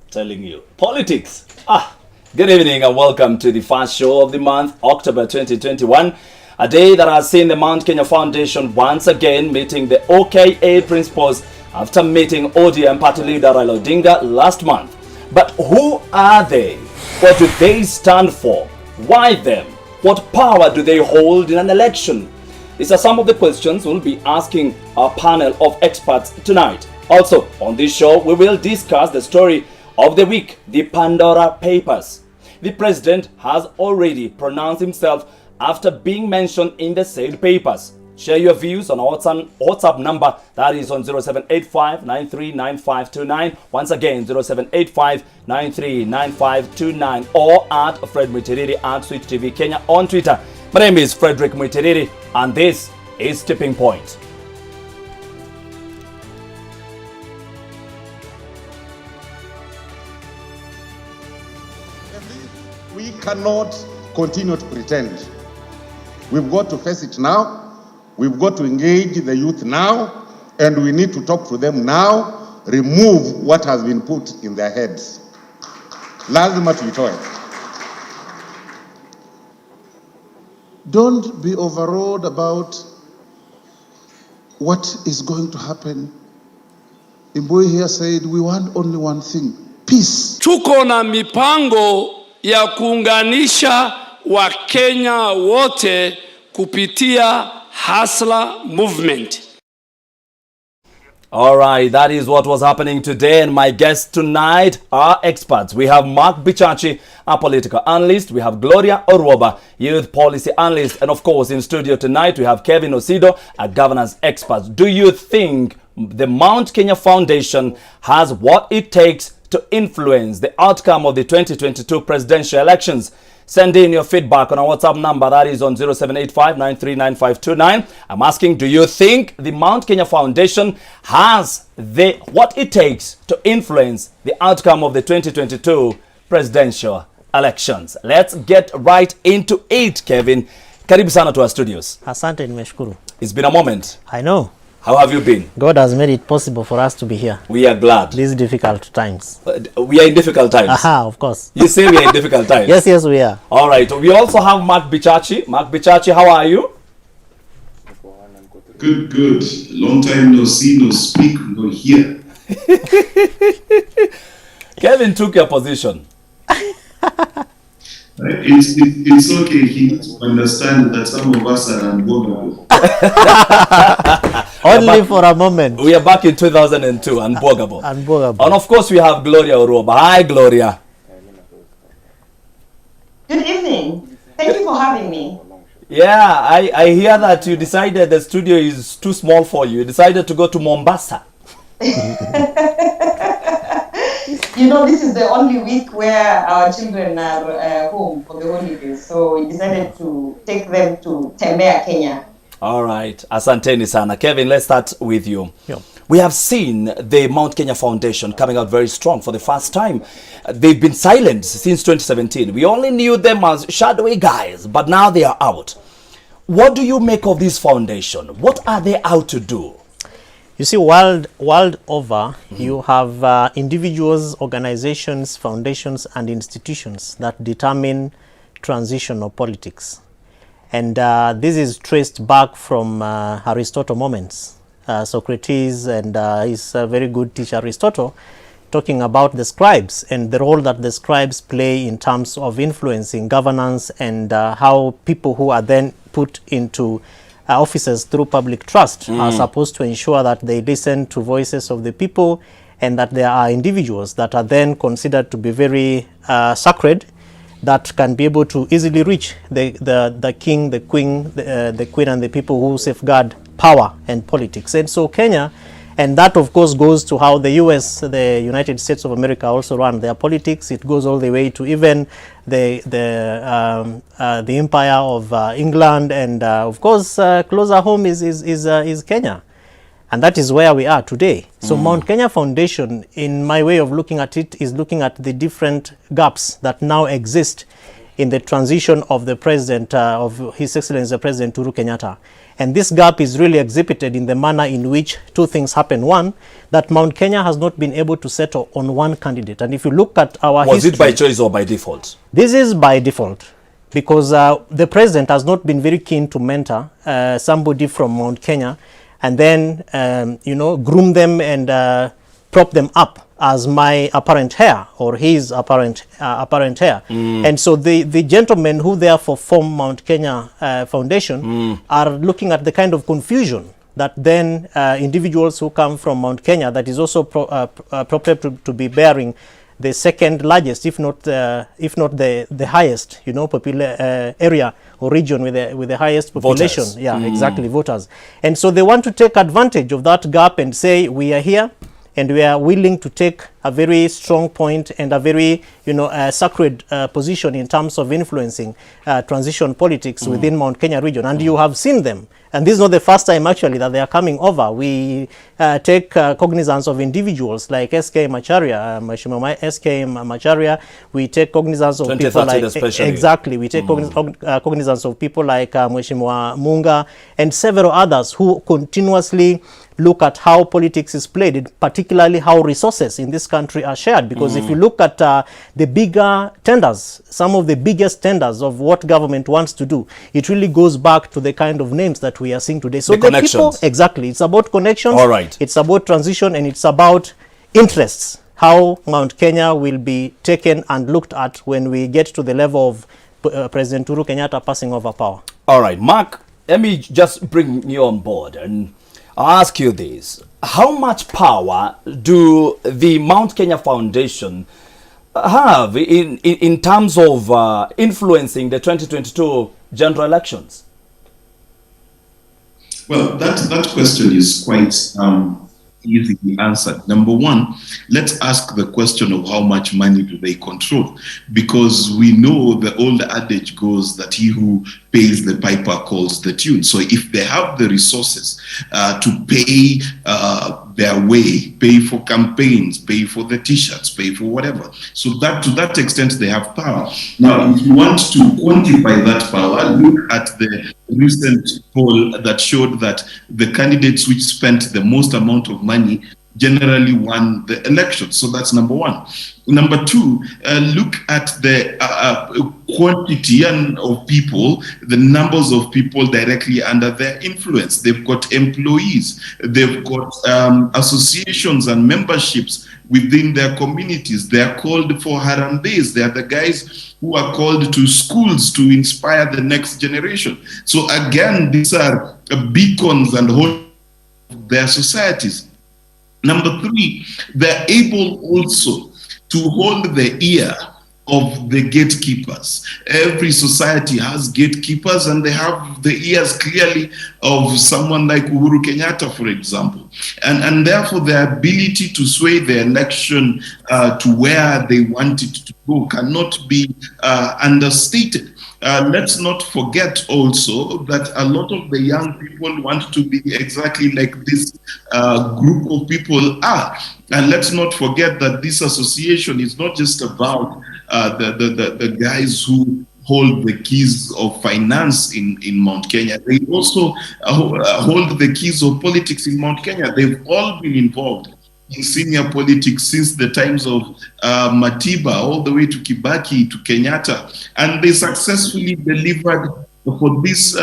Telling you. Politics. Good evening and welcome to the first show of the month, October 2021. A day that has seen the Mount Kenya Foundation once again meeting the OKA principals after meeting ODM party leader Raila Odinga last month. But who are they? What do they stand for? Why them? What power do they hold in an election? These are some of the questions we'll be asking our panel of experts tonight. Also, on this show, we will discuss the story of the week, the Pandora Papers. The president has already pronounced himself after being mentioned in the said papers. Share your views on our WhatsApp number, that is on 0785-939529. Once again, 0785-939529, or at Fred Mutiriri at Switch TV Kenya on Twitter. My name is Frederick Mutiriri, and this is Tipping Point. We cannot continue to pretend. We've got to face it now. We've got to engage the youth now, and we need to talk to them now, remove what has been put in their heads. Lazima tuitoe. Don't be overawed about what is going to happen. Imbui here said, we want only one thing, peace. Tuko na mipango ya kuunganisha Wakenya wote kupitia Hustler Movement. All right, that is what was happening today, and my guests tonight are experts. We have Mark Bichachi, a political analyst. We have Gloria Orwoba, youth policy analyst. And of course, in studio tonight, we have Kevin Osido, a governance expert. Do you think the Mount Kenya Foundation has what it takes to influence the outcome of the 2022 presidential elections? Send in your feedback on our WhatsApp number, that is on 0785-939529. I'm asking, do you think the Mount Kenya Foundation has what it takes to influence the outcome of the 2022 presidential elections? Let's get right into it, Kevin. Karibu sana to our studios. Asante, nimeshukuru. It's been a moment. I know. How have you been? God has made it possible for us to be here. We are glad. These difficult times. We are in difficult times. Aha, of course. You say we are in difficult times. Yes, we are. All right. We also have Mark Bichachi. Mark Bichachi, how are you? Good. Long time no see, no speak, no hear. Kevin took your position. It's okay. He understand that some of us are unbogable. Only for a moment. We are back in 2002, unbogable. Unbogable. And of course, we have Gloria Orwoba. Hi, Gloria. Good evening. Thank you for having me. Yeah, I hear that you decided the studio is too small for you. You decided to go to Mombasa. You know, this is the only week where our children are home for the holidays. So we decided to take them to Tembea, Kenya. All right. Asanteni sana. Kevin, let's start with you. Yeah. We have seen the Mount Kenya Foundation coming out very strong for the first time. They've been silent since 2017. We only knew them as shadowy guys, but now they are out. What do you make of this foundation? What are they out to do? You see, world over, you have individuals, organizations, foundations, and institutions that determine transitional politics. And this is traced back from Aristotle moments. Socrates and his very good teacher Aristotle talking about the scribes and the role that the scribes play in terms of influencing governance and how people who are then put into officers through public trust are supposed to ensure that they listen to voices of the people and that there are individuals that are then considered to be very sacred, that can be able to easily reach the king, the queen, the queen and the people who safeguard power and politics. And so Kenya, and that of course goes to how the US, the United States of America, also run their politics. It goes all the way to even the empire of England, and of course closer home is Kenya. And that is where we are today. So Mount Kenya Foundation, in my way of looking at it, is looking at the different gaps that now exist in the transition of the president, of His Excellency the President Uhuru Kenyatta. And this gap is really exhibited in the manner in which two things happen. One, that Mount Kenya has not been able to settle on one candidate. And if you look at our Was history, it by choice or by default? this is by default, because the president has not been very keen to mentor somebody from Mount Kenya and then, groom them and prop them up as my apparent heir or his apparent heir. And so the gentlemen who therefore form Mount Kenya Foundation are looking at the kind of confusion that then individuals who come from Mount Kenya, that is also appropriate to be bearing the second largest, if not the highest, popular area or region with the highest population. Voters. Yeah, exactly, voters. And so they want to take advantage of that gap and say, we are here and we are willing to take a very strong point and a very, sacred position in terms of influencing transition politics within Mount Kenya region. And you have seen them. And this is not the first time actually that they are coming over. We take cognizance of individuals like SK Macharia, SK Macharia. We take cognizance of people like especially. We take cognizance of people like Mheshimiwa Munga and several others who continuously look at how politics is played, particularly how resources in this country are shared. Because if you look at the bigger tenders, some of the biggest tenders of what government wants to do, it really goes back to the kind of names that we are seeing today. So the connections. People, exactly, it's about connections. All right. It's about transition and it's about interests. How Mount Kenya will be taken and looked at when we get to the level of President Uhuru Kenyatta passing over power. All right, Mark, let me just bring you on board and I'll ask you this. How much power do the Mount Kenya Foundation have in terms of influencing the 2022 general elections? Well, that question is quite easily answered. Number one, let's ask the question of how much money do they control? Because we know the old adage goes that he who pays the piper calls the tune. So if they have the resources to pay their way, pay for campaigns, pay for the t-shirts, pay for whatever. So that to that extent they have power. Now, if you want to quantify that power, look at the recent poll that showed that the candidates which spent the most amount of money generally won the election. So that's number one. Number two, look at the quantity of people, the numbers of people directly under their influence. They've got employees, they've got associations and memberships within their communities. They are called for Harambes. They are the guys who are called to schools to inspire the next generation. So again, these are beacons and whole their societies. Number three, they're able also to hold the ear of the gatekeepers. Every society has gatekeepers and they have the ears clearly of someone like Uhuru Kenyatta, for example. And therefore their ability to sway the election to where they want it to go cannot be understated. Let's not forget also that a lot of the young people want to be exactly like this group of people are. And let's not forget that this association is not just about the guys who hold the keys of finance in Mount Kenya. They also hold the keys of politics in Mount Kenya. They've all been involved in senior politics since the times of Matiba, all the way to Kibaki, to Kenyatta, and they successfully delivered for these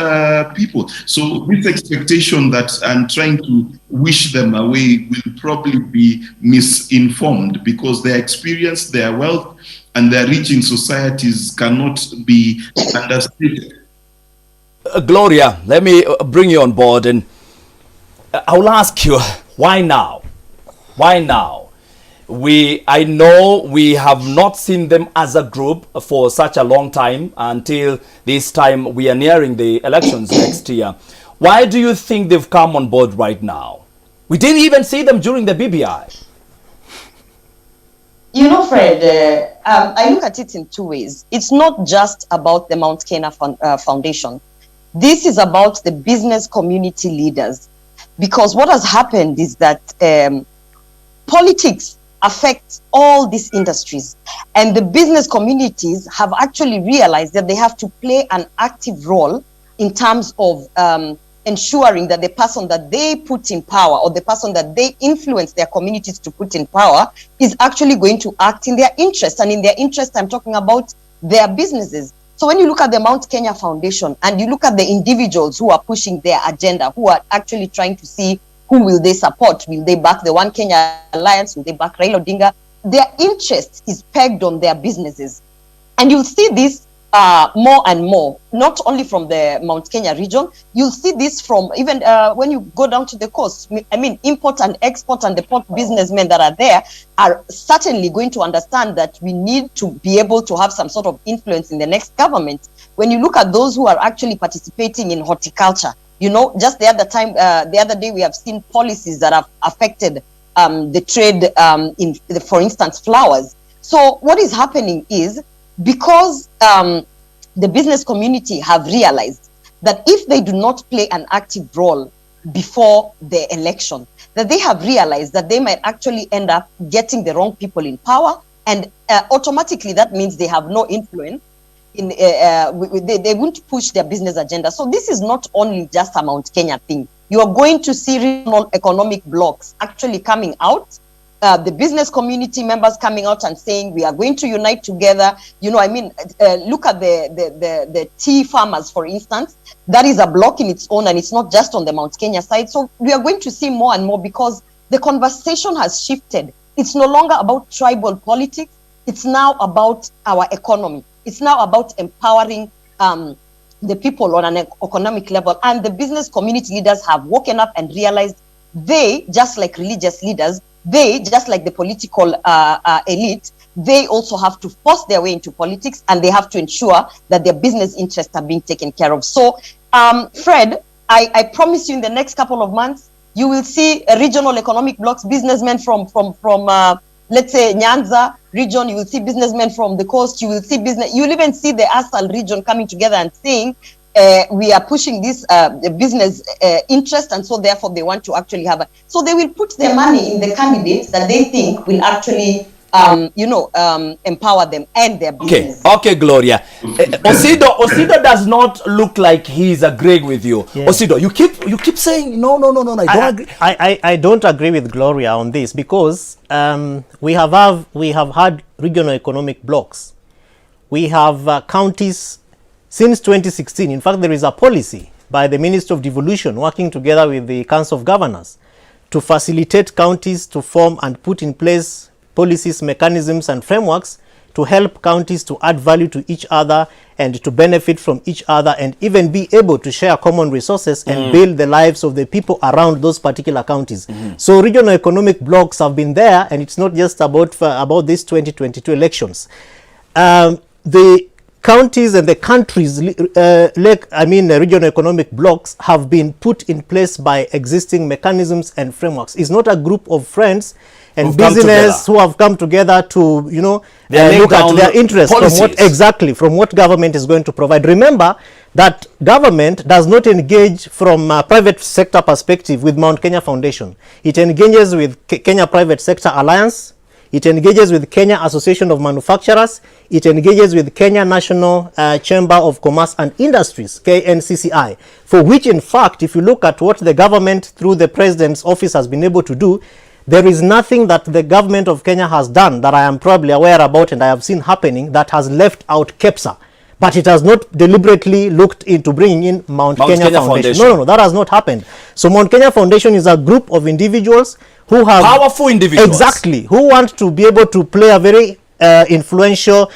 people. So this expectation that I'm trying to wish them away will probably be misinformed, because their experience, their wealth, and their reach in societies cannot be understated. Gloria, let me bring you on board, and I'll ask you, why now? Why now? I know we have not seen them as a group for such a long time, until this time we are nearing the elections next year. Why do you think they've come on board right now? We didn't even see them during the BBI. You know, Fred, I look at it in two ways. It's not just about the Mount Kenya Foundation. This is about the business community leaders. Because what has happened is that politics affects all these industries. And the business communities have actually realized that they have to play an active role in terms of ensuring that the person that they put in power, or the person that they influence their communities to put in power, is actually going to act in their interest. And in their interest, I'm talking about their businesses. So when you look at the Mount Kenya Foundation and you look at the individuals who are pushing their agenda, who are actually trying to see who will they support, will they back the One Kenya Alliance, will they back Raila Odinga, their interest is pegged on their businesses. And you'll see this more and more, not only from the Mount Kenya region, you'll see this from even when you go down to the coast. I mean, import and export and the port businessmen that are there are certainly going to understand that we need to be able to have some sort of influence in the next government. When you look at those who are actually participating in horticulture, you know, just the other day, we have seen policies that have affected the trade for instance, flowers. So what is happening is, because the business community have realized that if they do not play an active role before the election, that they have realized that they might actually end up getting the wrong people in power, and automatically that means they have no influence. They won't push their business agenda. So this is not only just a Mount Kenya thing. You are going to see regional economic blocks actually coming out, the business community members coming out and saying we are going to unite together. You know, I mean, look at the tea farmers, for instance. That is a block in its own, and it's not just on the Mount Kenya side. So we are going to see more and more, because the conversation has shifted. It's no longer about tribal politics. It's now about our economy. It's now about empowering the people on an economic level. And the business community leaders have woken up and realized they, just like religious leaders, they, just like the political elite, they also have to force their way into politics, and they have to ensure that their business interests are being taken care of. So, Fred, I promise you in the next couple of months, you will see regional economic blocks, businessmen from let's say Nyanza region, you will see businessmen from the coast, you will even see the Asal region coming together and saying, we are pushing this business interest, and so therefore they want to actually have so they will put their money in the candidates that they think will actually empower them and their business. Okay, Gloria. Osido does not look like he's agreeing with you. Yeah. Osido, you keep saying no. I don't agree. I don't agree with Gloria on this, because we have had regional economic blocks. We have counties since 2016. In fact, there is a policy by the Ministry of Devolution working together with the Council of Governors to facilitate counties to form and put in place policies, mechanisms, and frameworks to help counties to add value to each other and to benefit from each other, and even be able to share common resources and build the lives of the people around those particular counties. So regional economic blocks have been there, and it's not just about this 2022 elections. The counties and the countries, regional economic blocks have been put in place by existing mechanisms and frameworks. It's not a group of friends and business who have come together to, look at their interests from what government is going to provide. Remember that government does not engage from a private sector perspective with Mount Kenya Foundation. It engages with Kenya Private Sector Alliance. It engages with Kenya Association of Manufacturers. It engages with Kenya National Chamber of Commerce and Industries, KNCCI, for which, in fact, if you look at what the government through the President's office has been able to do, there is nothing that the government of Kenya has done that I am probably aware about and I have seen happening that has left out KEPSA. But it has not deliberately looked into bringing in Mount Kenya Foundation. No, that has not happened. So Mount Kenya Foundation is a group of individuals who have powerful individuals, exactly, who want to be able to play a very influential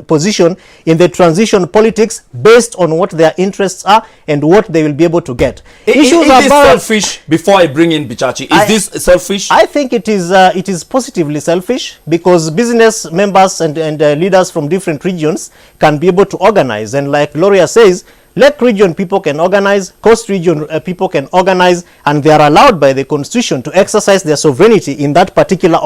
position in the transition politics based on what their interests are and what they will be able to get. Is this selfish? Before I bring in Bichachi, is this selfish? I think it is positively selfish, because business members and leaders from different regions can be able to organize, and like Gloria says, Lake region people can organize, coast region people can organize, and they are allowed by the constitution to exercise their sovereignty in that particular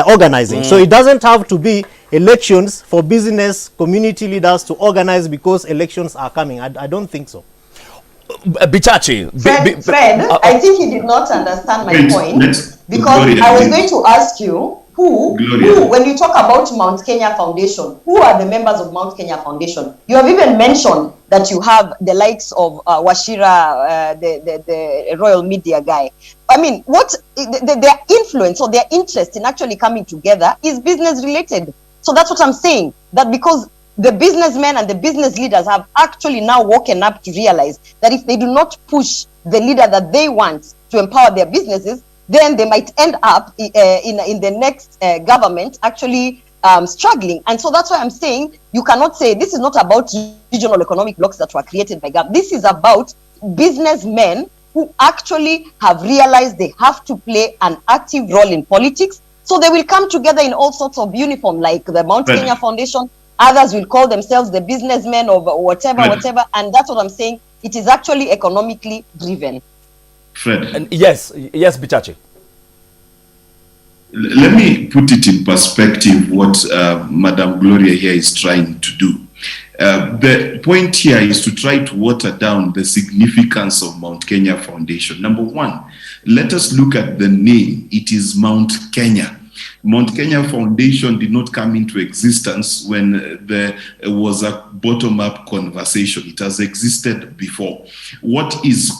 organizing. So it doesn't have to be elections for business community leaders to organize because elections are coming. I don't think so. Bichachi. Fred, I think you did not understand my point, because I was going to ask you, who, when you talk about Mount Kenya Foundation, who are the members of Mount Kenya Foundation? You have even mentioned that you have the likes of Wachira, the royal media guy. I mean, what their influence or their interest in actually coming together is business related. So that's what I'm saying, that because the businessmen and the business leaders have actually now woken up to realize that if they do not push the leader that they want to empower their businesses, then they might end up in the next government actually struggling. And so that's why I'm saying you cannot say this is not about regional economic blocks that were created by government. This is about businessmen who actually have realized they have to play an active role in politics. So they will come together in all sorts of uniform, like the Mount Kenya Foundation. Others will call themselves the businessmen or whatever. And that's what I'm saying. It is actually economically driven. Fred. And yes, Bichachi. Let me put it in perspective what Madam Gloria here is trying to do. The point here is to try to water down the significance of Mount Kenya Foundation. Number one, let us look at the name. It is Mount Kenya. Mount Kenya Foundation did not come into existence when there was a bottom-up conversation. It has existed before. What is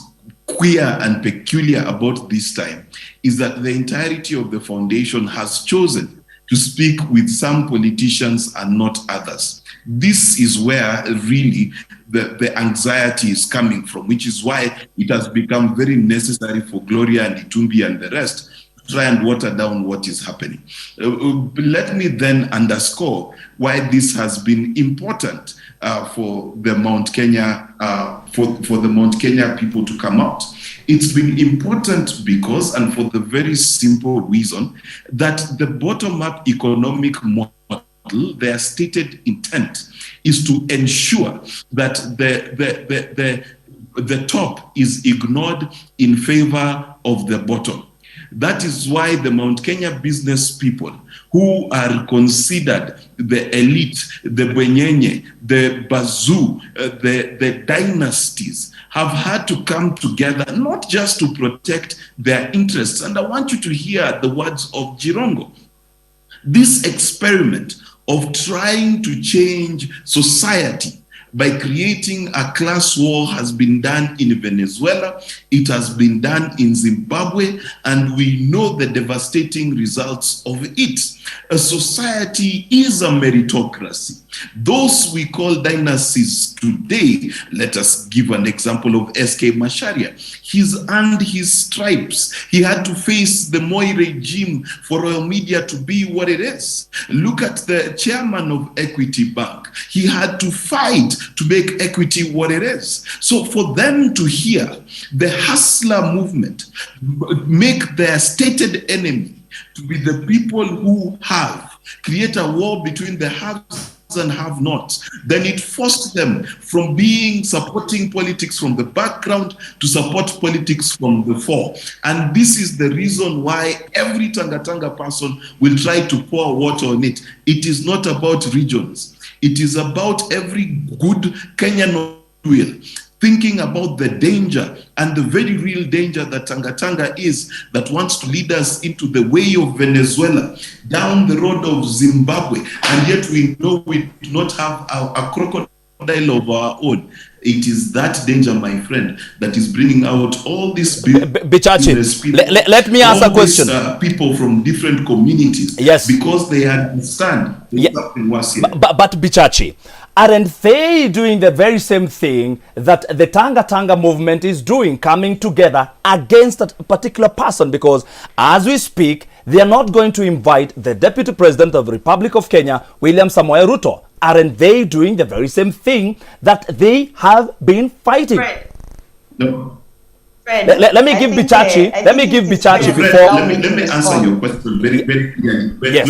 queer and peculiar about this time is that the entirety of the foundation has chosen to speak with some politicians and not others. This is where really the anxiety is coming from, which is why it has become very necessary for Gloria and Itumbi and the rest to try and water down what is happening. Let me then underscore why this has been important for the Mount Kenya for the Mount Kenya people to come out. It's been important because, and for the very simple reason, that the bottom-up economic model, their stated intent is to ensure that the top is ignored in favor of the bottom. That is why the Mount Kenya business people, who are considered the elite, the Bwenyenye, the Bazoo, the dynasties, have had to come together, not just to protect their interests. And I want you to hear the words of Jirongo. This experiment of trying to change society by creating a class war has been done in Venezuela, it has been done in Zimbabwe, and we know the devastating results of it. A society is a meritocracy. Those we call dynasties today, let us give an example of S.K. Macharia. He's earned his stripes. He had to face the Moi regime for Royal Media to be what it is. Look at the chairman of Equity Bank. He had to fight to make Equity what it is. So for them to hear the hustler movement make their stated enemy to be the people who have, create a war between the haves and have not, then it forced them from supporting politics from the background to support politics from the fore. And this is the reason why every Tanga person will try to pour water on it. It is not about regions. It is about every good Kenyan will thinking about the danger and the very real danger that Tanga is, that wants to lead us into the way of Venezuela, down the road of Zimbabwe, and yet we know we do not have a crocodile of our own. It is that danger, my friend, that is bringing out all these business people. Let me ask a question. People from different communities, yes, because they understand something was here. But Bichachi, aren't they doing the very same thing that the Tanga movement is doing, coming together against a particular person? Because as we speak, they are not going to invite the Deputy President of the Republic of Kenya, William Samoei Ruto. Aren't they doing the very same thing that they have been fighting? No. Let me give Bichachi. Let me give Bichachi before. Let me answer your question very, very clearly. Yes.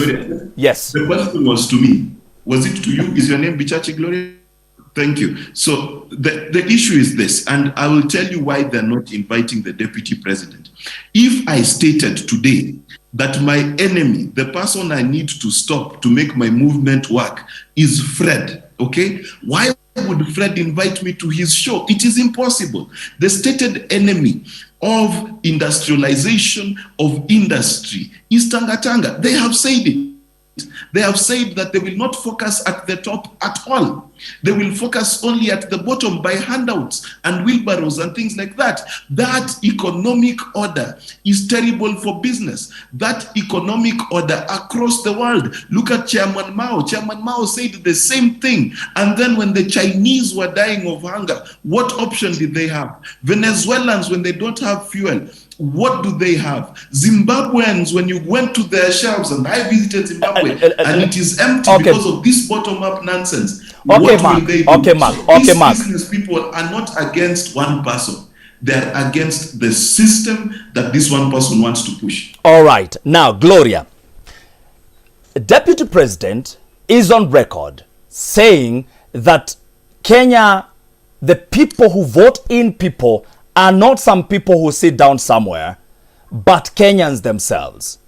Yes. The question was to me. Was it to you? Is your name Bichachi Gloria? Thank you. So the issue is this, and I will tell you why they're not inviting the Deputy President. If I stated today that my enemy, the person I need to stop to make my movement work, is Fred, okay? Why would Fred invite me to his show? It is impossible. The stated enemy of industrialization, of industry, is Tanga. They have said it. They have said that they will not focus at the top at all. They will focus only at the bottom by handouts and wheelbarrows and things like that. That economic order is terrible for business. That economic order across the world. Look at Chairman Mao. Chairman Mao said the same thing. And then when the Chinese were dying of hunger, what option did they have? Venezuelans, when they don't have fuel, what do they have? Zimbabweans, when you went to their shelves, and I visited Zimbabwe, and it is empty because of this bottom-up nonsense. What will they do? These business people are not against one person. They're against the system that this one person wants to push. All right. Now, Gloria, Deputy President is on record saying that Kenya, the people who vote in people are not some people who sit down somewhere, but Kenyans themselves.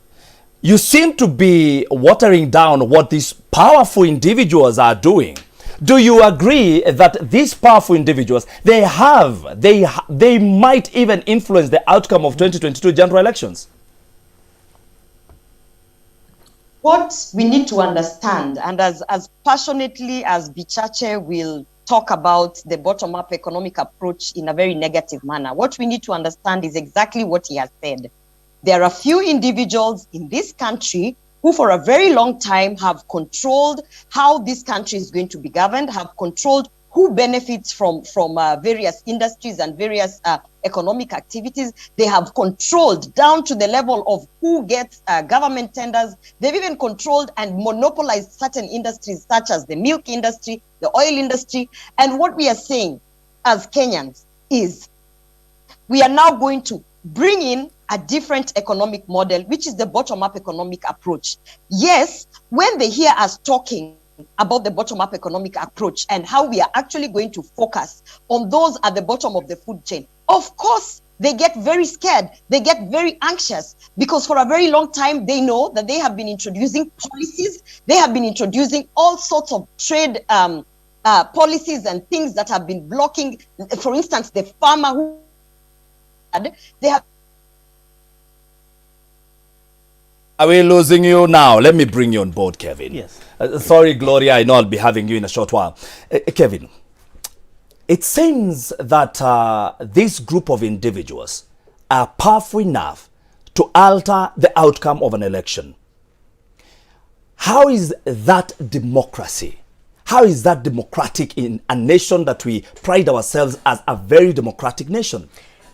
You seem to be watering down what these powerful individuals are doing. Do you agree that these powerful individuals, they might even influence the outcome of 2022 general elections? What we need to understand, and as passionately as Bichache will talk about the bottom-up economic approach in a very negative manner, what we need to understand is exactly what he has said. There are few individuals in this country who for a very long time have controlled how this country is going to be governed, have controlled who benefits from various industries and various economic activities. They have controlled down to the level of who gets government tenders. They've even controlled and monopolized certain industries such as the milk industry, the oil industry. And what we are saying as Kenyans is we are now going to bring in a different economic model, which is the bottom-up economic approach. Yes, when they hear us talking about the bottom-up economic approach and how we are actually going to focus on those at the bottom of the food chain, of course, they get very scared. They get very anxious because for a very long time, they know that they have been introducing policies. They have been introducing all sorts of trade policies and things that have been blocking, for instance, the farmer who they have. Are we losing you now? Let me bring you on board, Kevin. Yes. Sorry, Gloria, I know I'll be having you in a short while. Kevin, it seems that this group of individuals are powerful enough to alter the outcome of an election. How is that democracy? How is that democratic in a nation that we pride ourselves as a very democratic nation?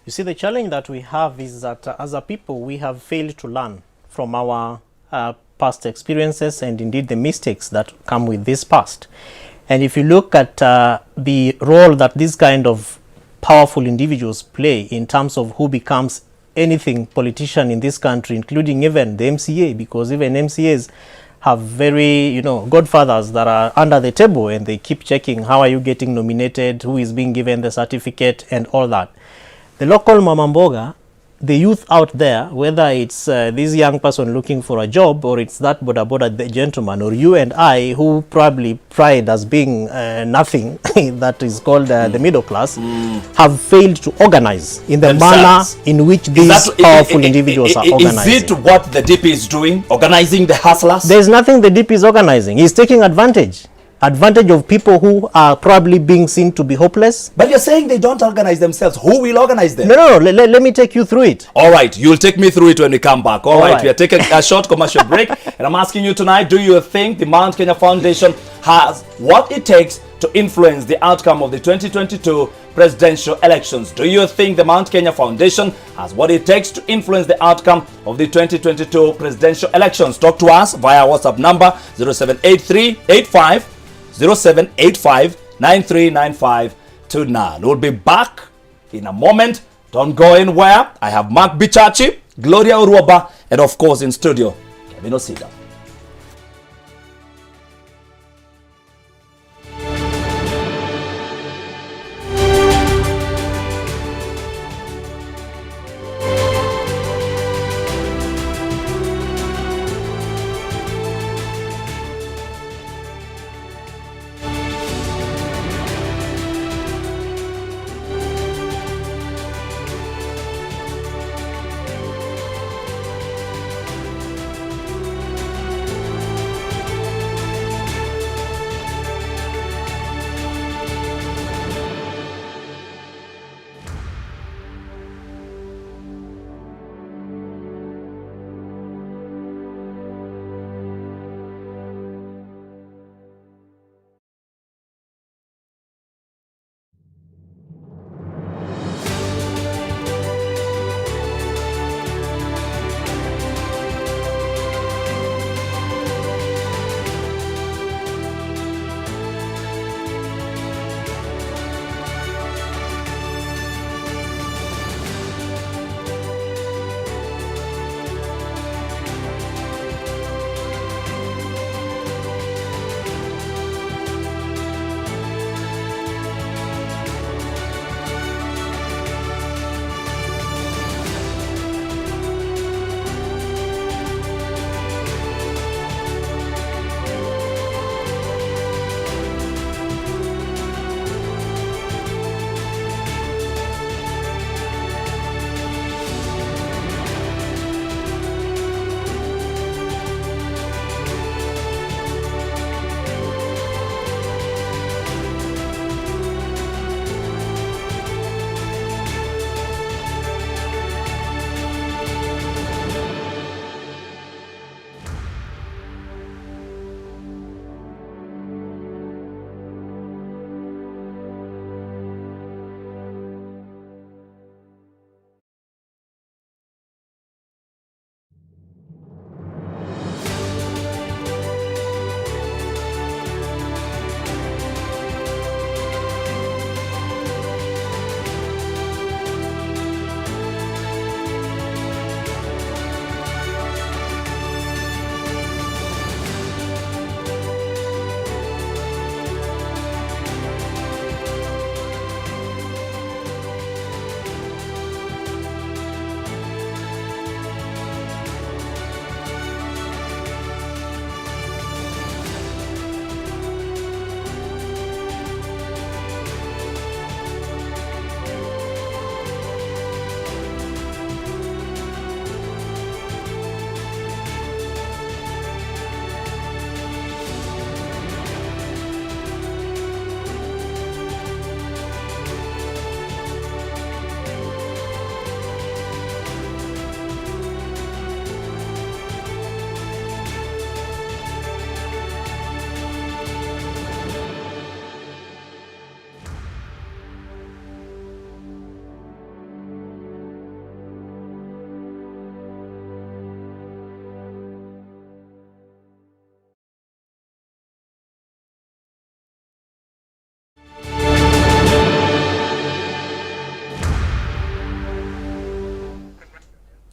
You see, the challenge that we have is that as a people, we have failed to learn from our past experiences and indeed the mistakes that come with this past. And if you look at the role that this kind of powerful individuals play in terms of who becomes anything politician in this country, including even the MCA, because even MCAs have very, godfathers that are under the table and they keep checking how are you getting nominated, who is being given the certificate and all that. The local mamamboga, the youth out there, whether it's this young person looking for a job or it's that boda the gentleman or you and I who probably pride as being nothing that is called the middle class, have failed to organize in the themselves. Manner in which these powerful individuals are organizing. Is it what the DP is doing, organizing the hustlers? There's nothing the DP is organizing. He's taking advantage of people who are probably being seen to be hopeless. But you're saying they don't organize themselves. Who will organize them? No. Let me take you through it. All right. You'll take me through it when we come back. All right. We are taking a short commercial break. And I'm asking you tonight, do you think the Mount Kenya Foundation has what it takes to influence the outcome of the 2022 presidential elections? Do you think the Mount Kenya Foundation has what it takes to influence the outcome of the 2022 presidential elections? Talk to us via WhatsApp number 0785-939529. We'll be back in a moment. Don't go anywhere. I have Mark Bichachi, Gloria Uruaba, and of course in studio, Kevin Osida.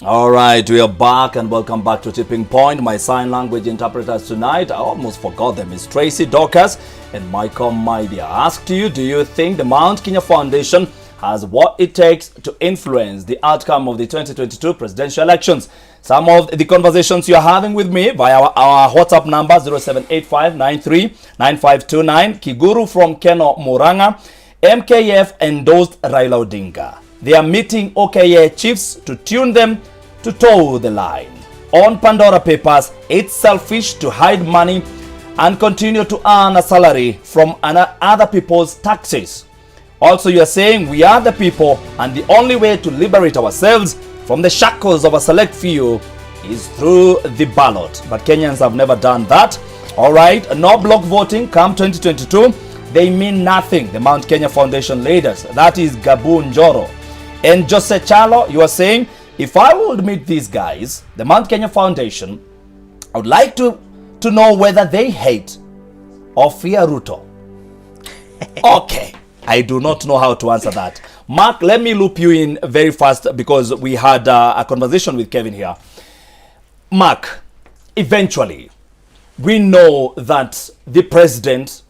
All right, we are back and welcome back to Tipping Point. My sign language interpreters tonight, I almost forgot them, is Tracy Dorcas and Michael Maidia. I asked you, do you think the Mount Kenya Foundation has what it takes to influence the outcome of the 2022 presidential elections? Some of the conversations you're having with me via our WhatsApp number 0785939529. Kiguru from Keno Muranga. MKF endorsed Raila Odinga. They are meeting OKA chiefs to tune them to toe the line. On Pandora Papers, it's selfish to hide money and continue to earn a salary from other people's taxes. Also, you are saying we are the people and the only way to liberate ourselves from the shackles of a select few is through the ballot. But Kenyans have never done that. All right, no block voting come 2022. They mean nothing, the Mount Kenya Foundation leaders. That is Gabu Njoro. And Jose Chalo, you are saying, if I would meet these guys, the Mount Kenya Foundation, I would like to know whether they hate or fear Ruto. Okay, I do not know how to answer that. Mark, let me loop you in very fast because we had a conversation with Kevin here. Mark, eventually, we know that the president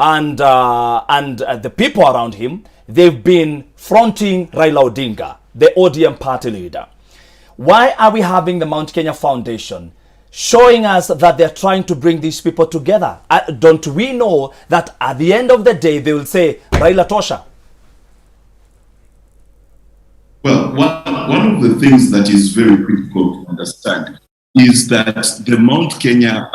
and the people around him, they've been fronting Raila Odinga, the ODM party leader. Why are we having the Mount Kenya Foundation showing us that they're trying to bring these people together? Don't we know that at the end of the day, they will say, Raila Tosha? Well, one of the things that is very critical to understand is that the Mount Kenya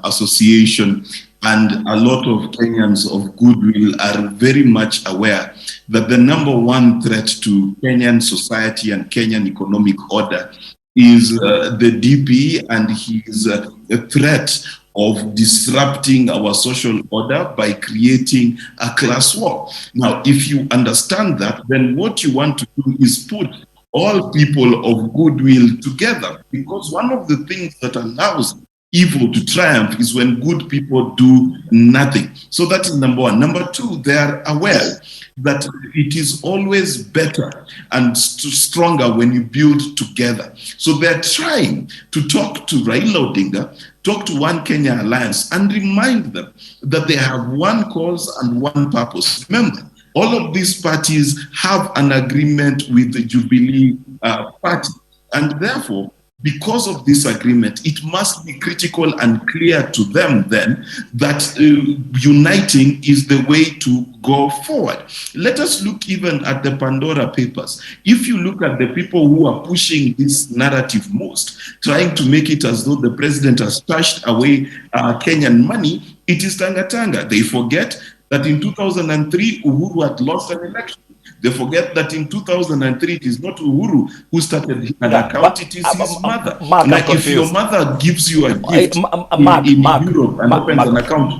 Association and a lot of Kenyans of goodwill are very much aware that the number one threat to Kenyan society and Kenyan economic order is the DP, and he is a threat of disrupting our social order by creating a class war. Now, if you understand that, then what you want to do is put all people of goodwill together, because one of the things that allows evil to triumph is when good people do nothing. So that is number one. Number two, they are aware that it is always better and stronger when you build together. So they're trying to talk to Raila Odinga, talk to One Kenya Alliance, and remind them that they have one cause and one purpose. Remember, all of these parties have an agreement with the Jubilee party, and therefore, because of this agreement, it must be critical and clear to them then that uniting is the way to go forward. Let us look even at the Pandora Papers. If you look at the people who are pushing this narrative most, trying to make it as though the president has stashed away Kenyan money, it is Tanga Tanga. They forget that in 2003, Uhuru had lost an election. They forget that in 2003, it is not Uhuru who started an account, it is his mother. Mark, like if your mother gives you a gift in Europe and opens an account,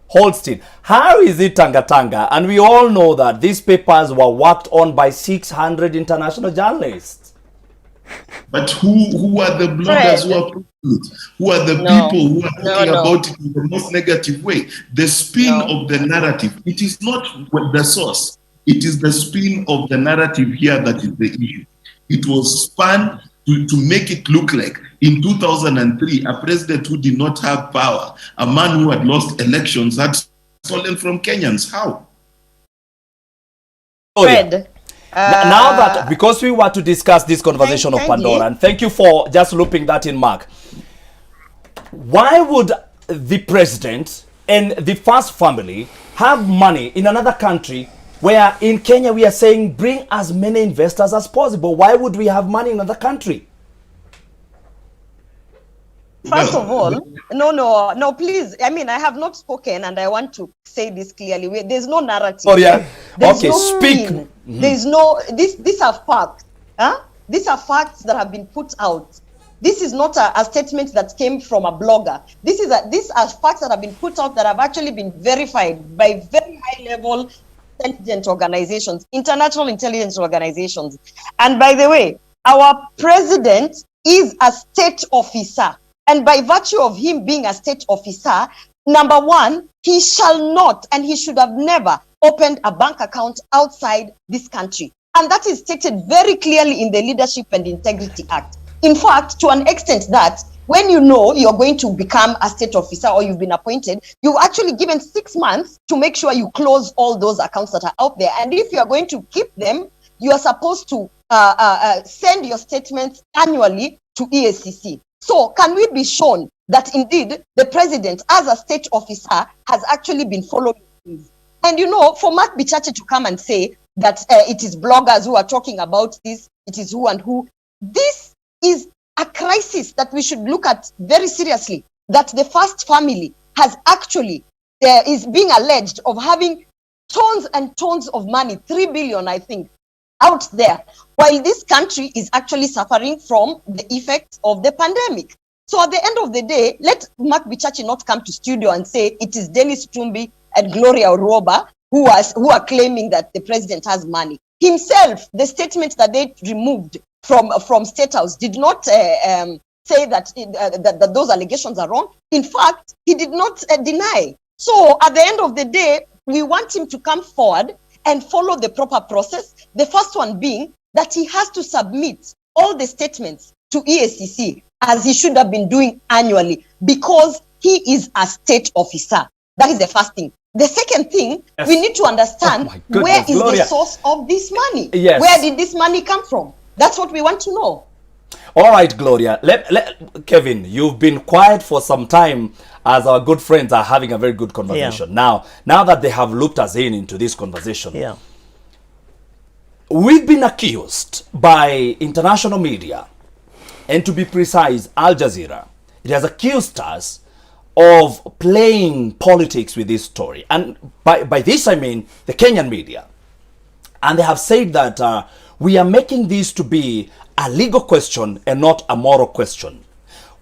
hold still. How is it Tanga Tanga? And we all know that these papers were worked on by 600 international journalists. But who are the bloggers who are pushing it? Who are the people who are talking about it in the most negative way? The spin of the narrative. It is not the source. It is the spin of the narrative here that is the issue. It was spun to make it look like in 2003, a president who did not have power, a man who had lost elections, had stolen from Kenyans. How? Fred, now that, because we want to discuss this conversation of Pandora, and thank you for just looping that in, Mark. Why would the president and the first family have money in another country where in Kenya we are saying bring as many investors as possible? Why would we have money in another country? First of all, no, please. I mean, I have not spoken and I want to say this clearly. There's no narrative. Oh, yeah. There's okay, no speak. Mm-hmm. There's no, these are facts. Huh? These are facts that have been put out. This is not a statement that came from a blogger. These are facts that have been put out that have actually been verified by very high level intelligence organizations, international intelligence organizations. And by the way, our president is a state officer. And by virtue of him being a state officer, number one, he shall not and he should have never opened a bank account outside this country. And that is stated very clearly in the Leadership and Integrity Act. In fact, to an extent that when you know you're going to become a state officer or you've been appointed, you've actually given 6 months to make sure you close all those accounts that are out there. And if you are going to keep them, you are supposed to send your statements annually to EACC. So can we be shown that indeed the president as a state officer has actually been following things? And you know, for Mark Bichache to come and say that it is bloggers who are talking about this, it is who and who, this is a crisis that we should look at very seriously, that the First Family has actually, is being alleged of having tons and tons of money, 3 billion, I think, out there, while this country is actually suffering from the effects of the pandemic. So at the end of the day, let Mark Bichache not come to studio and say it is Dennis Tumbi and Gloria Oroba who are claiming that the president has money. Himself, the statement that they removed from State House did not say that those allegations are wrong. In fact, he did not deny. So at the end of the day, we want him to come forward and follow the proper process. The first one being that he has to submit all the statements to EACC as he should have been doing annually, because he is a state officer. That is the first thing. The second thing, yes, we need to understand where is Gloria, the source of this money? Yes. Where did this money come from? That's what we want to know. All right, Gloria. Kevin, you've been quiet for some time as our good friends are having a very good conversation. Yeah. Now that they have looped us into this conversation, we've been accused by international media, and to be precise, Al Jazeera. It has accused us of playing politics with this story. And by this, I mean the Kenyan media. And they have said that we are making this to be a legal question and not a moral question.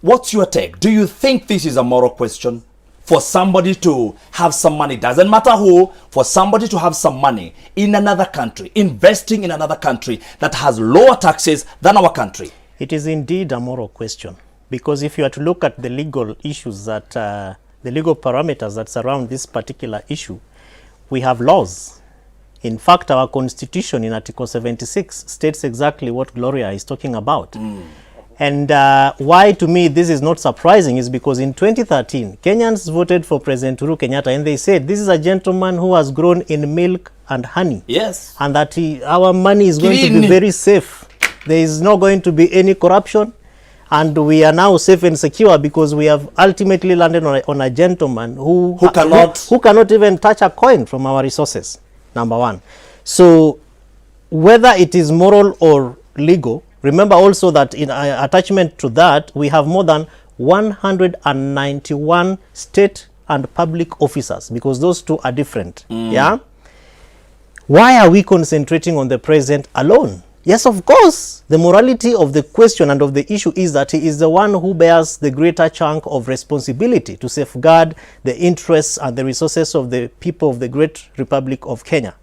What's your take? Do you think this is a moral question? For somebody to have some money, doesn't matter who, for somebody to have some money in another country, investing in another country that has lower taxes than our country? It is indeed a moral question, because if you are to look at the legal issues that, the legal parameters that surround this particular issue, we have laws. In fact, our constitution in Article 76 states exactly what Gloria is talking about. And why to me this is not surprising is because in 2013, Kenyans voted for President Uhuru Kenyatta, and they said this is a gentleman who has grown in milk and honey. Yes. And that our money is going to be very safe. There is not going to be any corruption. And we are now safe and secure because we have ultimately landed on a gentleman who cannot even touch a coin from our resources. Number one. So whether it is moral or legal, remember also that in attachment to that, we have more than 191 state and public officers, because those two are different. Yeah. Why are we concentrating on the president alone? Yes, of course, the morality of the question and of the issue is that he is the one who bears the greater chunk of responsibility to safeguard the interests and the resources of the people of the great Republic of Kenya.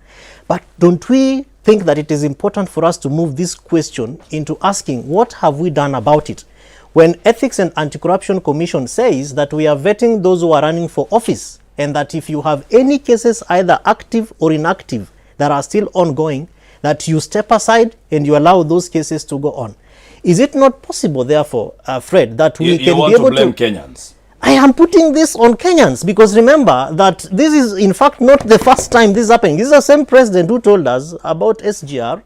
But don't we think that it is important for us to move this question into asking, what have we done about it? When Ethics and Anti-Corruption Commission says that we are vetting those who are running for office, and that if you have any cases either active or inactive that are still ongoing, that you step aside and you allow those cases to go on. Is it not possible, therefore, Fred, that we can be able to blame Kenyans? I am putting this on Kenyans, because remember that this is in fact not the first time this is happening. This is the same president who told us about SGR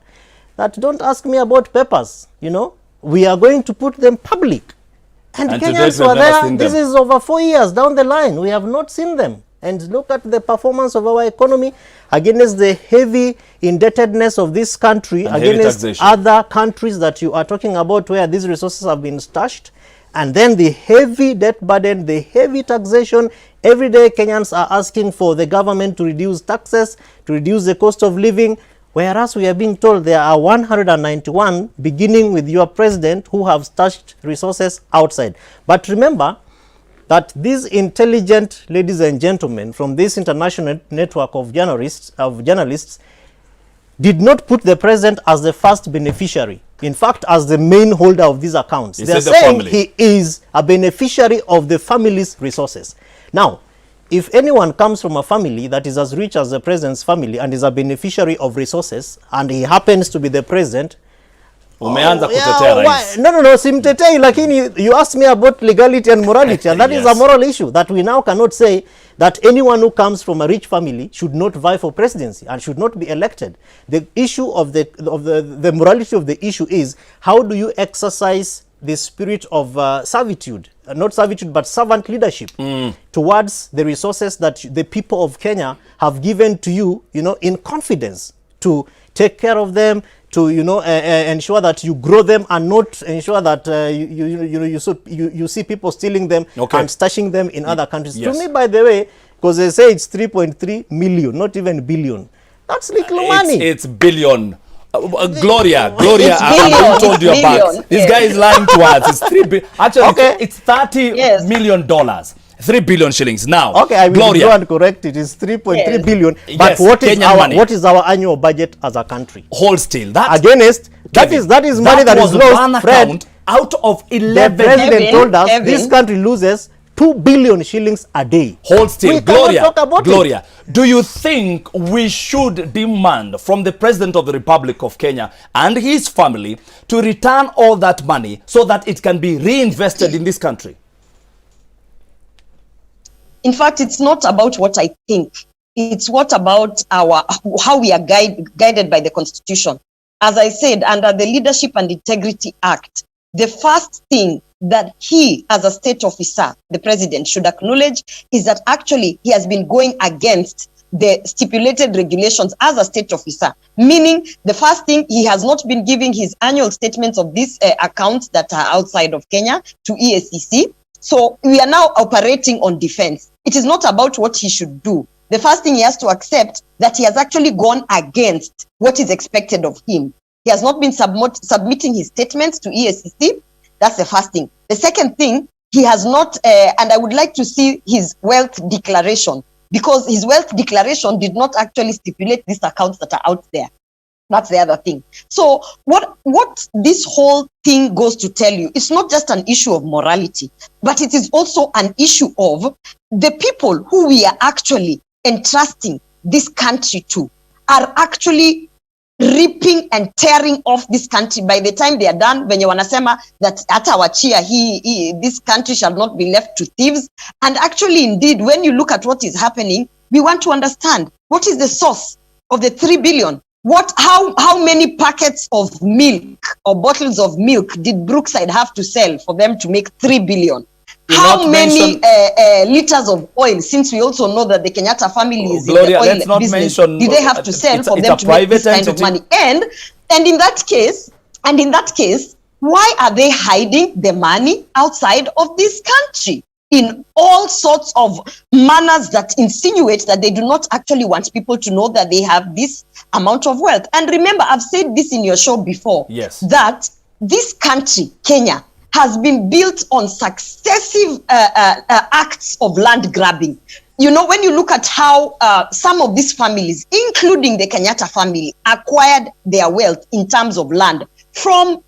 that don't ask me about papers, you know, we are going to put them public. And Kenyans were there. This is over 4 years down the line. We have not seen them. And look at the performance of our economy against the heavy indebtedness of this country, and against other countries that you are talking about where these resources have been stashed. And then the heavy debt burden, the heavy taxation. Every day Kenyans are asking for the government to reduce taxes, to reduce the cost of living, whereas we are being told there are 191, beginning with your president, who have stashed resources outside. But remember that these intelligent ladies and gentlemen from this international network of journalists did not put the president as the first beneficiary. In fact, as the main holder of these accounts. They are saying he is a beneficiary of the family's resources. Now, if anyone comes from a family that is as rich as the president's family and is a beneficiary of resources, and he happens to be the president, Umeanza kutetea rais. No, simtetei, lakini you asked me about legality and morality, and that is a moral issue that we now cannot say that anyone who comes from a rich family should not vie for presidency and should not be elected. The issue of the morality of the issue is, how do you exercise the spirit of servitude, not servitude but servant leadership towards the resources that the people of Kenya have given to you, in confidence, to take care of them, to ensure that you grow them, and not ensure that you see people stealing them and stashing them in other countries. Yes. To me, by the way, because they say it's 3.3 million, not even billion. That's little money. It's billion. Gloria, It's I told you billion, about. This guy is lying to us. It's 3 billion. Actually, it's $30 million. 3 billion shillings now. Okay, I will Gloria. go and correct it. It's 3.3 billion. Yes, But what is our annual budget as a country? Hold still. That Against that is money that is was one lost. Fred, account out of the 11. president told us Kevin. this country loses 2 billion shillings a day. Hold still. We cannot talk about Gloria, do you think we should demand from the President of the Republic of Kenya and his family to return all that money so that it can be reinvested in this country? In fact, it's not about what I think. It's what about how we are guided by the Constitution. As I said, under the Leadership and Integrity Act, the first thing that he, as a state officer, the president, should acknowledge is that actually he has been going against the stipulated regulations as a state officer. Meaning, the first thing, he has not been giving his annual statements of these accounts that are outside of Kenya to EACC. So we are now operating on defense. It is not about what he should do. The first thing, he has to accept that he has actually gone against what is expected of him. He has not been submitting his statements to EACC. That's the first thing. The second thing, he has not, and I would like to see his wealth declaration, because his wealth declaration did not actually stipulate these accounts that are out there. That's the other thing. So what this whole thing goes to tell you, it's not just an issue of morality, but it is also an issue of the people who we are actually entrusting this country to are actually ripping and tearing off this country. By the time they are done, when you wanasema that atawachia this country shall not be left to thieves. And actually, indeed, when you look at what is happening, we want to understand what is the source of the 3 billion. How many packets of milk or bottles of milk did Brookside have to sell for them to make 3 billion? How many liters of oil, since we also know that the Kenyatta family is Gloria, in the oil business, did they have to sell for them to make this kind of money? And in that case, why are they hiding the money outside of this country in all sorts of manners that insinuate that they do not actually want people to know that they have this amount of wealth? And remember, I've said this in your show before, yes, that this country, Kenya, has been built on successive acts of land grabbing. You know, when you look at how some of these families, including the Kenyatta family, acquired their wealth in terms of land from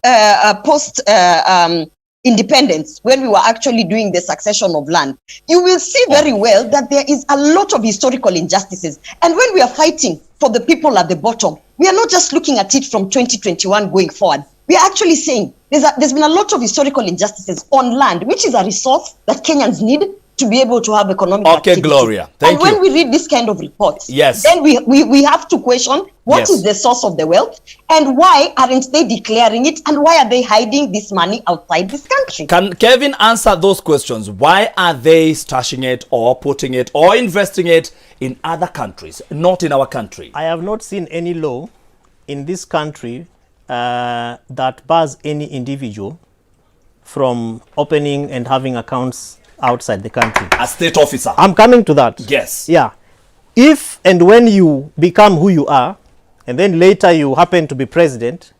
post-independence, when we were actually doing the succession of land, you will see very well that there is a lot of historical injustices. And when we are fighting for the people at the bottom, we are not just looking at it from 2021 going forward. We are actually saying there's been a lot of historical injustices on land, which is a resource that Kenyans need to be able to have economic activity. Gloria, thank you. And when we read this kind of reports, yes, then we have to question what is the source of the wealth, and why aren't they declaring it, and why are they hiding this money outside this country? Can Kevin answer those questions? Why are they stashing it or putting it or investing it in other countries, not in our country? I have not seen any law in this country that bars any individual from opening and having accounts outside the country. A state officer. I'm coming to that. Yes. Yeah. If and when you become who you are, and then later you happen to be president,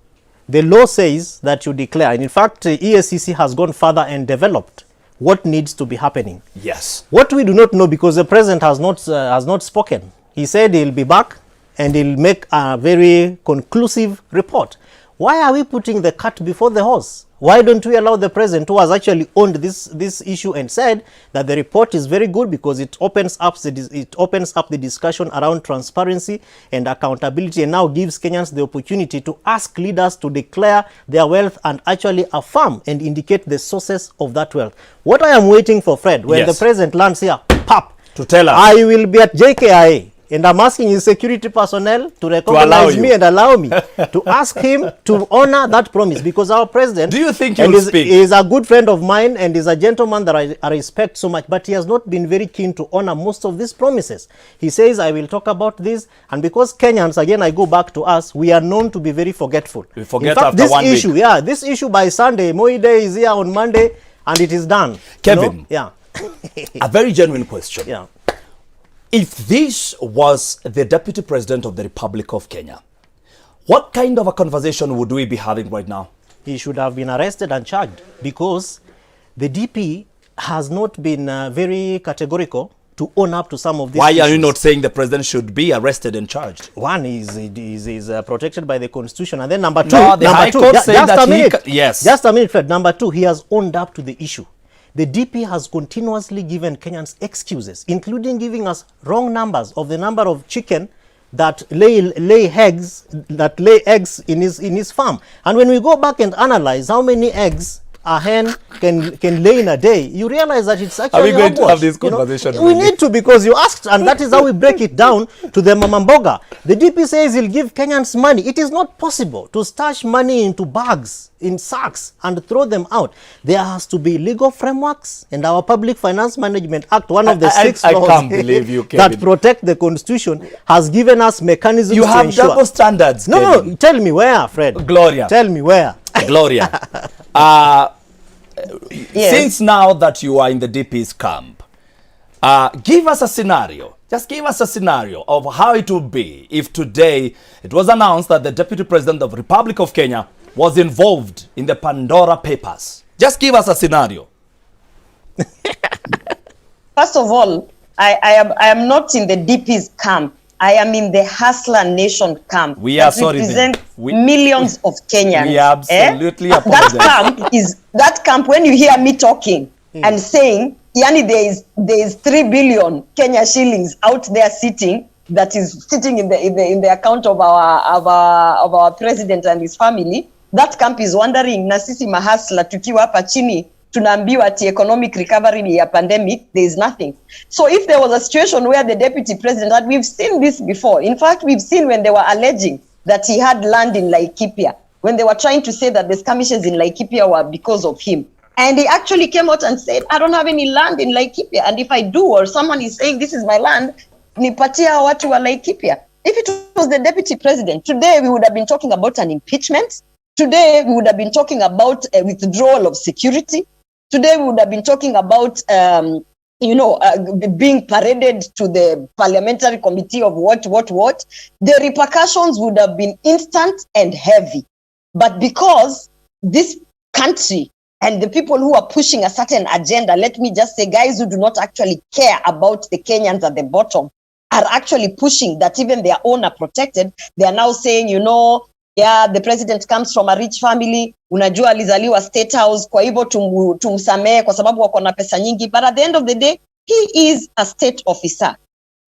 the law says that you declare. And in fact, EACC has gone further and developed what needs to be happening. Yes. What we do not know, because the president has not spoken. He said he'll be back and he'll make a very conclusive report. Why are we putting the cart before the horse? Why don't we allow the president, who has actually owned this issue and said that the report is very good because it opens up the discussion around transparency and accountability, and now gives Kenyans the opportunity to ask leaders to declare their wealth and actually affirm and indicate the sources of that wealth. What I am waiting for, Fred, when the president lands here, pop, to tell us, I will be at JKIA. And I'm asking his security personnel to recognize me and allow me to ask him to honor that promise, because our president, do you think you'll speak? Is a good friend of mine and is a gentleman that I respect so much, but he has not been very keen to honor most of these promises. He says, I will talk about this, and because Kenyans, again, I go back to us, we are known to be very forgetful. We forget. In fact, after this 1 issue, week. yeah, this issue by Sunday, Moi Day is here on Monday, and it is done. Kevin, you know? A very genuine question. Yeah. If this was the Deputy President of the Republic of Kenya, what kind of a conversation would we be having right now? He should have been arrested and charged, because the DP has not been very categorical to own up to some of these Why issues. are you not saying the president should be arrested and charged? One is protected by the constitution, and then number two, No, the High Court said just that a minute, yes. Just a minute, Fred. Number two, he has owned up to the issue. The DP has continuously given Kenyans excuses, including giving us wrong numbers of the number of chicken that lay eggs in his farm. And when we go back and analyze how many eggs a hen can lay in a day, you realize that it's actually Are we going hogwash, to have this you know? conversation? We need to, because you asked, and that is how we break it down to the mamamboga. The DP says he'll give Kenyans money. It is not possible to stash money into bags, in sacks, and throw them out. There has to be legal frameworks, and our Public Finance Management Act, one of the six I laws can't believe you, Kevin. that protect the constitution, has given us mechanisms You to have ensure. double standards, No, Kevin. no, tell me where, Fred. Gloria. Tell me where. Gloria, Yes. since now that you are in the DP's camp, give us a scenario. Just give us a scenario of how it would be if today it was announced that the Deputy President of the Republic of Kenya was involved in the Pandora Papers. Just give us a scenario. First of all, I am not in the DP's camp. I am in the Hustler Nation camp. We are that sorry then. represent millions of Kenyans. We absolutely That apologize. camp, when you hear me talking and saying, Yani, there is 3 billion Kenya shillings out there sitting, that is sitting in the account of our president and his family. That camp is wondering, na sisi mahasla tukiwa hapa chini tunaambiwa ati economic recovery ya pandemic, there is nothing. So if there was a situation where the deputy president, and we've seen this before, in fact we've seen when they were alleging that he had land in Laikipia, when they were trying to say that the skirmishes in Laikipia were because of him, and he actually came out and said, I don't have any land in Laikipia, and if I do, or someone is saying this is my land, nipatia watu wa Laikipia. If it was the deputy president, today we would have been talking about an impeachment. Today we would have been talking about a withdrawal of security. Today we would have been talking about, being paraded to the parliamentary committee of what. The repercussions would have been instant and heavy. But because this country and the people who are pushing a certain agenda, let me just say, guys who do not actually care about the Kenyans at the bottom, are actually pushing that even their own are protected. They are now saying, the president comes from a rich family, unajua alizaliwa State House, kwa hivyo tumsamee kwa sababu wako na pesa nyingi. But at the end of the day, he is a state officer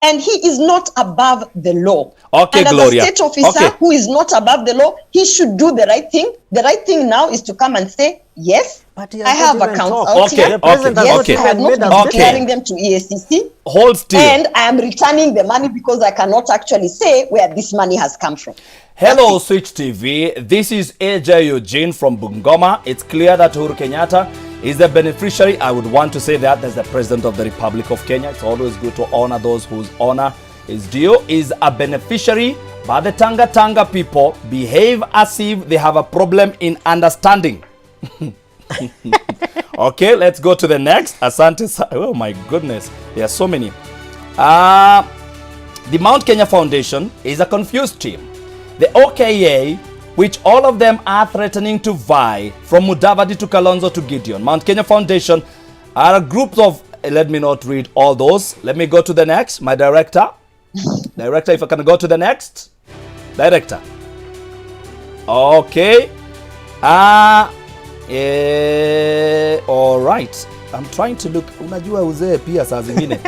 and he is not above the law. Okay, and Gloria. as a state officer who is not above the law, he should do the right thing. The right thing now is to come and say, yes, But he I has have not even accounts talked. out here. The president has Yes, not I have even not made a been Okay. declaring them to EACC. Hold still. And I am returning the money because I cannot actually say where this money has come from. Hello, Switch TV. This is AJ Eugene from Bungoma. It's clear that Uhuru Kenyatta is the beneficiary. I would want to say that as the President of the Republic of Kenya. It's always good to honor those whose honor is due. Is a beneficiary, but the Tanga people behave as if they have a problem in understanding. Okay, let's go to the next. Asante. Oh my goodness, there are so many. The Mount Kenya Foundation is a confused team. The OKA, which all of them are threatening to vie from Mudavadi to Kalonzo to Gideon. Mount Kenya Foundation are a group of, let me not read all those. Let me go to the next. My director. Director, if I can go to the next. Director. Okay. All right. I'm trying to look. Unajua uzee pia saa zingine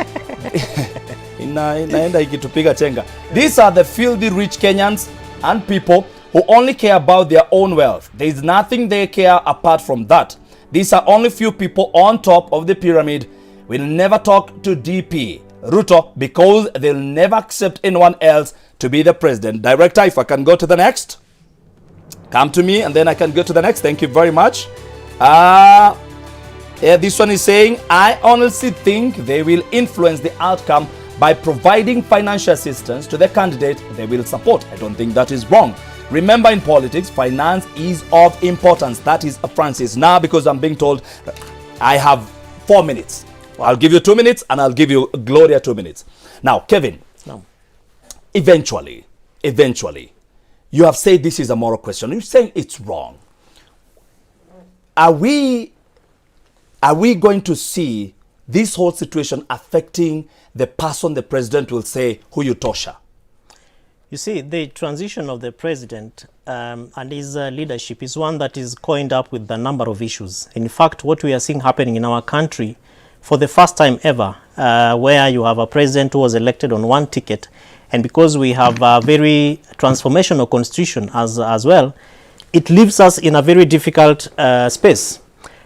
inaenda ikitupiga chenga. These are the filthy rich Kenyans and people who only care about their own wealth. There is nothing they care apart from that. These are only few people on top of the pyramid. We'll never talk to DP Ruto because they'll never accept anyone else to be the president. Director, if I can go to the next. Come to me and then I can go to the next. Thank you very much. This one is saying, I honestly think they will influence the outcome by providing financial assistance to the candidate they will support. I don't think that is wrong. Remember, in politics, finance is of importance. That is Francis. Now, because I'm being told I have 4 minutes. I'll give you 2 minutes and I'll give you Gloria 2 minutes. Now, Kevin, No. eventually, you have said this is a moral question. You're saying it's wrong. Are we going to see this whole situation affecting the person the president will say, Huyu tosha? You see, the transition of the president and his leadership is one that is coined up with a number of issues. In fact, what we are seeing happening in our country for the first time ever, where you have a president who was elected on one ticket, and because we have a very transformational constitution as well, it leaves us in a very difficult space.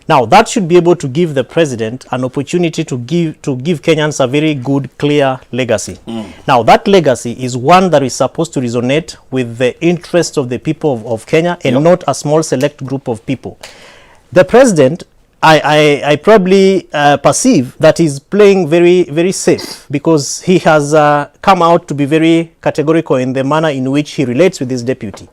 Now, that should be able to give the president an opportunity to give Kenyans a very good, clear legacy. Now, that legacy is one that is supposed to resonate with the interests of the people of Kenya and not a small select group of people. The president, I probably perceive that he's playing very, very safe because he has come out to be very categorical in the manner in which he relates with his deputy.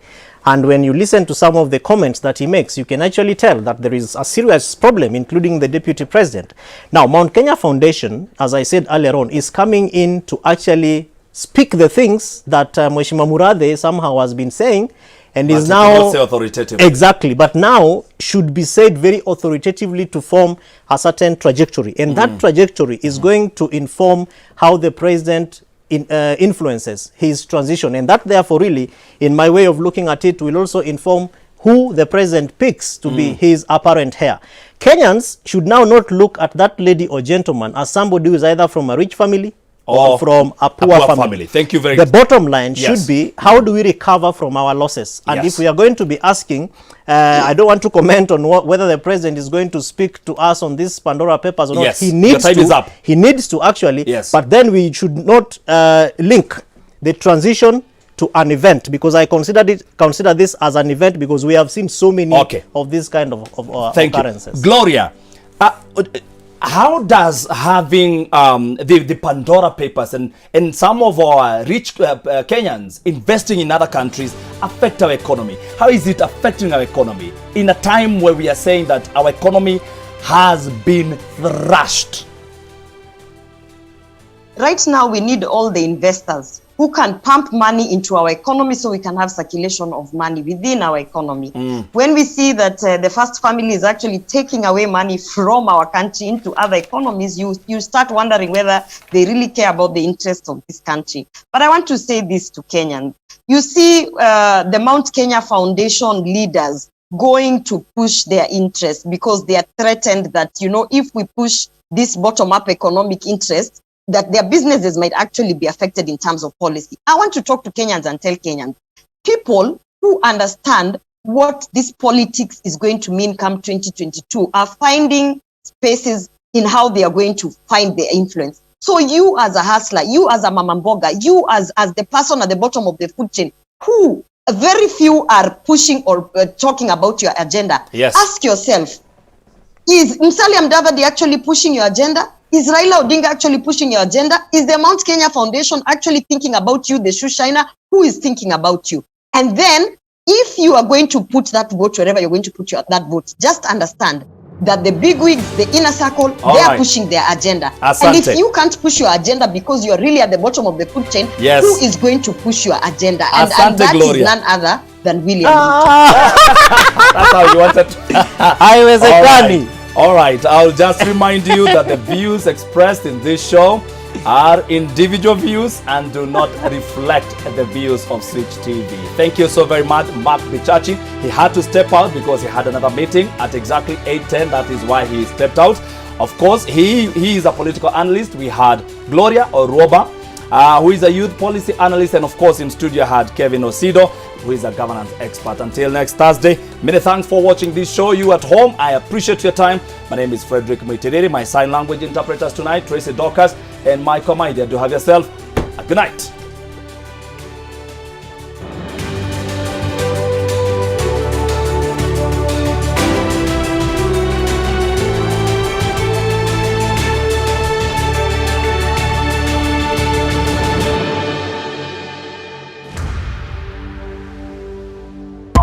And when you listen to some of the comments that he makes, you can actually tell that there is a serious problem, including the deputy president. Now, Mount Kenya Foundation, as I said earlier on, is coming in to actually speak the things that Mheshimiwa Murathe somehow has been saying, and but is now say authoritatively. Exactly, but now should be said very authoritatively to form a certain trajectory, and that trajectory is going to inform how the president influences his transition, and that therefore really, in my way of looking at it, will also inform who the president picks to be his apparent heir. Kenyans should now not look at that lady or gentleman as somebody who is either from a rich family or from a poor family. Thank you very much. much. The bottom line should be, how do we recover from our losses? And if we are going to be asking, I don't want to comment on whether the president is going to speak to us on these Pandora Papers or not. He needs to. He needs to actually. But then we should not link the transition to an event, because I consider this as an event, because we have seen so many of these kind of occurrences. Gloria, how does having the Pandora Papers and some of our rich Kenyans investing in other countries affect our economy? How is it affecting our economy in a time where we are saying that our economy has been thrashed? Right now, we need all the investors who can pump money into our economy so we can have circulation of money within our economy. When we see that the first family is actually taking away money from our country into other economies, you start wondering whether they really care about the interests of this country. But I want to say this to Kenyans. You see the Mount Kenya Foundation leaders going to push their interests because they are threatened that, if we push this bottom-up economic interest, that their businesses might actually be affected in terms of policy. I want to talk to Kenyans and tell Kenyans, people who understand what this politics is going to mean come 2022 are finding spaces in how they are going to find their influence. So you as a hustler, you as a mama mboga, you as the person at the bottom of the food chain, who very few are pushing or talking about your agenda. Ask yourself, is Musalia Mudavadi actually pushing your agenda? Is Raila Odinga actually pushing your agenda? Is the Mount Kenya Foundation actually thinking about you, the shoe shiner? Who is thinking about you? And then, if you are going to put that vote wherever you're going to put that vote, just understand that the big wigs, the inner circle, they are pushing their agenda. Asante. And if you can't push your agenda because you're really at the bottom of the food chain, who is going to push your agenda? And that is none other than William Ruto. That's how you wanted to. I was a granny. All right, I'll just remind you that the views expressed in this show are individual views and do not reflect the views of Switch TV. Thank you so very much, Mark Bichachi. He had to step out because he had another meeting at exactly 8:10. That is why he stepped out. Of course, he is a political analyst. We had Gloria Oroba, who is a youth policy analyst, and of course in studio had Kevin Osido, who is a governance expert. Until next Thursday, many thanks for watching this show. You at home, I appreciate your time. My name is Frederick Muitiriri. My sign language interpreters tonight, Tracy Dorcas and Michael Maida. Do have yourself a good night.